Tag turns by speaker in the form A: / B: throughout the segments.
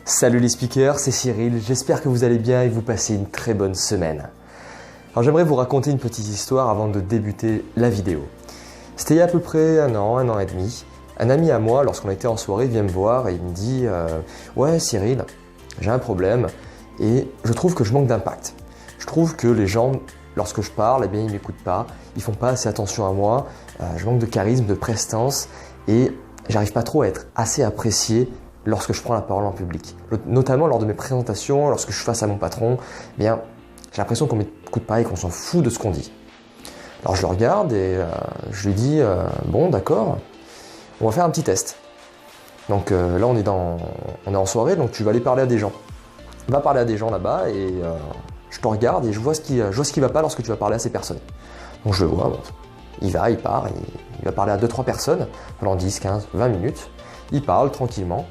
A: Salut les speakers, c'est Cyril, j'espère que vous allez bien et que vous passez une très bonne semaine. Alors j'aimerais vous raconter une petite histoire avant de débuter la vidéo. C'était il y a à peu près un an et demi. Un ami à moi, lorsqu'on était en soirée, vient me voir et il me dit ouais Cyril, j'ai un problème et je trouve que je manque d'impact. Je trouve que les gens, lorsque je parle, ils ne m'écoutent pas, ils font pas assez attention à moi, je manque de charisme, de prestance et j'arrive pas trop à être assez apprécié lorsque je prends la parole en public. Notamment lors de mes présentations, lorsque je suis face à mon patron, j'ai l'impression qu'on m'écoute pas et qu'on s'en fout de ce qu'on dit. Alors je le regarde et je lui dis bon d'accord, on va faire un petit test. Donc là on est en soirée, donc tu vas aller parler à des gens. Va parler à des gens là-bas et je te regarde et je vois ce qui va pas lorsque tu vas parler à ces personnes. Donc je le vois, bon, il part, il va parler à 2-3 personnes pendant 10, 15, 20 minutes. Il parle tranquillement.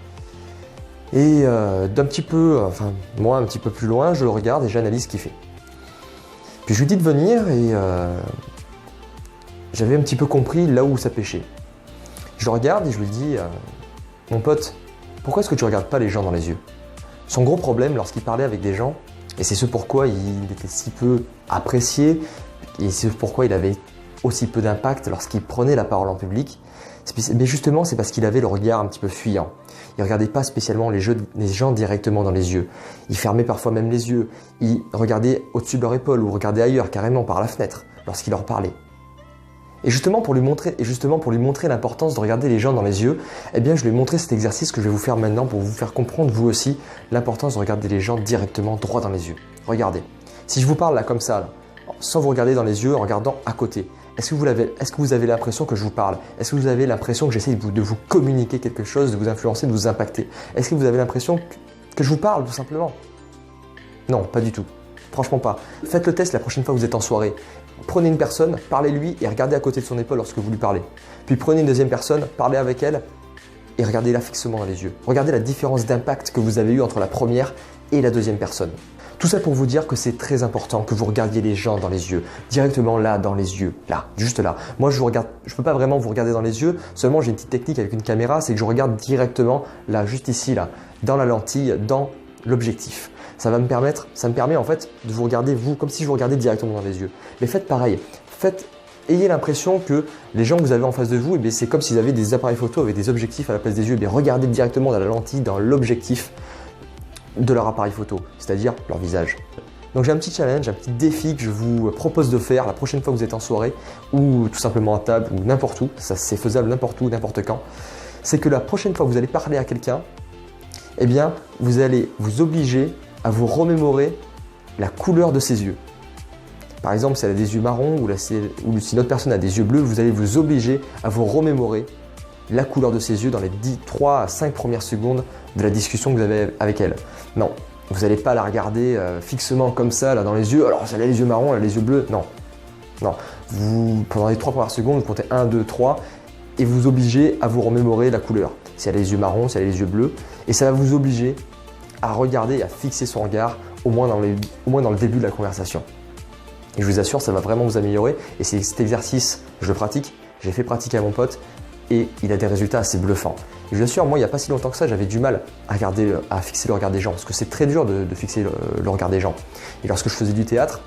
A: Et moi un petit peu plus loin, je le regarde et j'analyse ce qu'il fait. Puis je lui dis de venir et j'avais un petit peu compris là où ça pêchait. Je le regarde et je lui dis mon pote, pourquoi est-ce que tu ne regardes pas les gens dans les yeux? Son gros problème lorsqu'il parlait avec des gens, et c'est ce pourquoi il était si peu apprécié, et c'est pourquoi il avait aussi peu d'impact lorsqu'il prenait la parole en public, mais justement c'est parce qu'il avait le regard un petit peu fuyant. Il ne regardait pas spécialement les gens directement dans les yeux. Il fermait parfois même les yeux. Il regardait au-dessus de leur épaule ou regardait ailleurs, carrément par la fenêtre, lorsqu'il leur parlait. Et justement pour lui montrer l'importance de regarder les gens dans les yeux, je lui ai montré cet exercice que je vais vous faire maintenant pour vous faire comprendre vous aussi l'importance de regarder les gens directement droit dans les yeux. Regardez. Si je vous parle là comme ça, là, sans vous regarder dans les yeux, en regardant à côté, est-ce que vous avez l'impression que je vous parle? Est-ce que vous avez l'impression que j'essaie de vous communiquer quelque chose, de vous influencer, de vous impacter? Est-ce que vous avez l'impression que je vous parle tout simplement? Non, pas du tout. Franchement pas. Faites le test la prochaine fois que vous êtes en soirée. Prenez une personne, parlez-lui et regardez à côté de son épaule lorsque vous lui parlez. Puis prenez une deuxième personne, parlez avec elle et regardez-la fixement dans les yeux. Regardez la différence d'impact que vous avez eu entre la première et la deuxième personne. Tout ça pour vous dire que c'est très important que vous regardiez les gens dans les yeux, directement là, dans les yeux, là, juste là. Moi, je peux pas vraiment vous regarder dans les yeux, seulement j'ai une petite technique avec une caméra, c'est que je regarde directement là, juste ici, là, dans la lentille, dans l'objectif. Ça me permet en fait de vous regarder vous, comme si je vous regardais directement dans les yeux. Mais faites pareil, ayez l'impression que les gens que vous avez en face de vous, c'est comme s'ils avaient des appareils photo avec des objectifs à la place des yeux. Regardez directement dans la lentille, dans l'objectif de leur appareil photo, c'est-à-dire leur visage. Donc j'ai un petit challenge, un petit défi que je vous propose de faire la prochaine fois que vous êtes en soirée ou tout simplement à table ou n'importe où, ça c'est faisable n'importe où, n'importe quand, c'est que la prochaine fois que vous allez parler à quelqu'un, vous allez vous obliger à vous remémorer la couleur de ses yeux. Par exemple, si elle a des yeux marrons ou si notre personne a des yeux bleus, vous allez vous obliger à vous remémorer la couleur de ses yeux dans les 3 à 5 premières secondes de la discussion que vous avez avec elle. Non, vous n'allez pas la regarder fixement comme ça, là dans les yeux. Alors, elle a les yeux marrons, elle a les yeux bleus. Non. Pendant les 3 premières secondes, vous comptez 1, 2, 3 et vous obligez à vous remémorer la couleur. Si elle a les yeux marrons, si elle a les yeux bleus. Et ça va vous obliger à regarder, à fixer son regard au moins dans le début de la conversation. Et je vous assure, ça va vraiment vous améliorer. Et c'est cet exercice, je le pratique, j'ai fait pratiquer à mon pote et il a des résultats assez bluffants. Et je vous assure, moi, il n'y a pas si longtemps que ça, j'avais du mal à fixer le regard des gens parce que c'est très dur de fixer le regard des gens. Et lorsque je faisais du théâtre,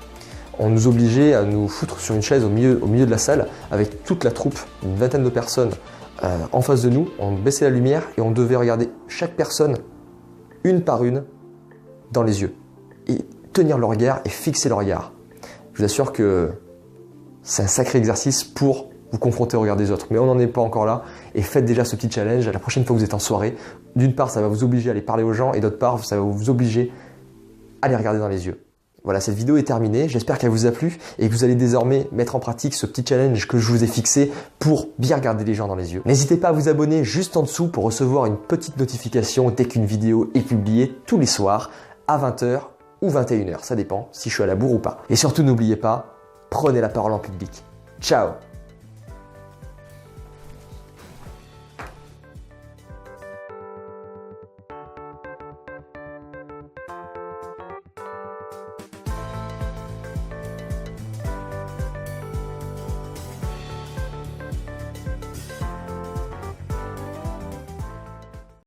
A: on nous obligeait à nous foutre sur une chaise au milieu de la salle avec toute la troupe, une vingtaine de personnes en face de nous. On baissait la lumière et on devait regarder chaque personne une par une dans les yeux et tenir le regard et fixer le regard. Je vous assure que c'est un sacré exercice pour vous confronter au regard des autres, mais on n'en est pas encore là et faites déjà ce petit challenge la prochaine fois que vous êtes en soirée. D'une part, ça va vous obliger à aller parler aux gens et d'autre part, ça va vous obliger à les regarder dans les yeux. Voilà, cette vidéo est terminée, j'espère qu'elle vous a plu et que vous allez désormais mettre en pratique ce petit challenge que je vous ai fixé pour bien regarder les gens dans les yeux. N'hésitez pas à vous abonner juste en dessous pour recevoir une petite notification dès qu'une vidéo est publiée tous les soirs à 20h ou 21h, ça dépend si je suis à la bourre ou pas. Et surtout n'oubliez pas, prenez la parole en public. Ciao!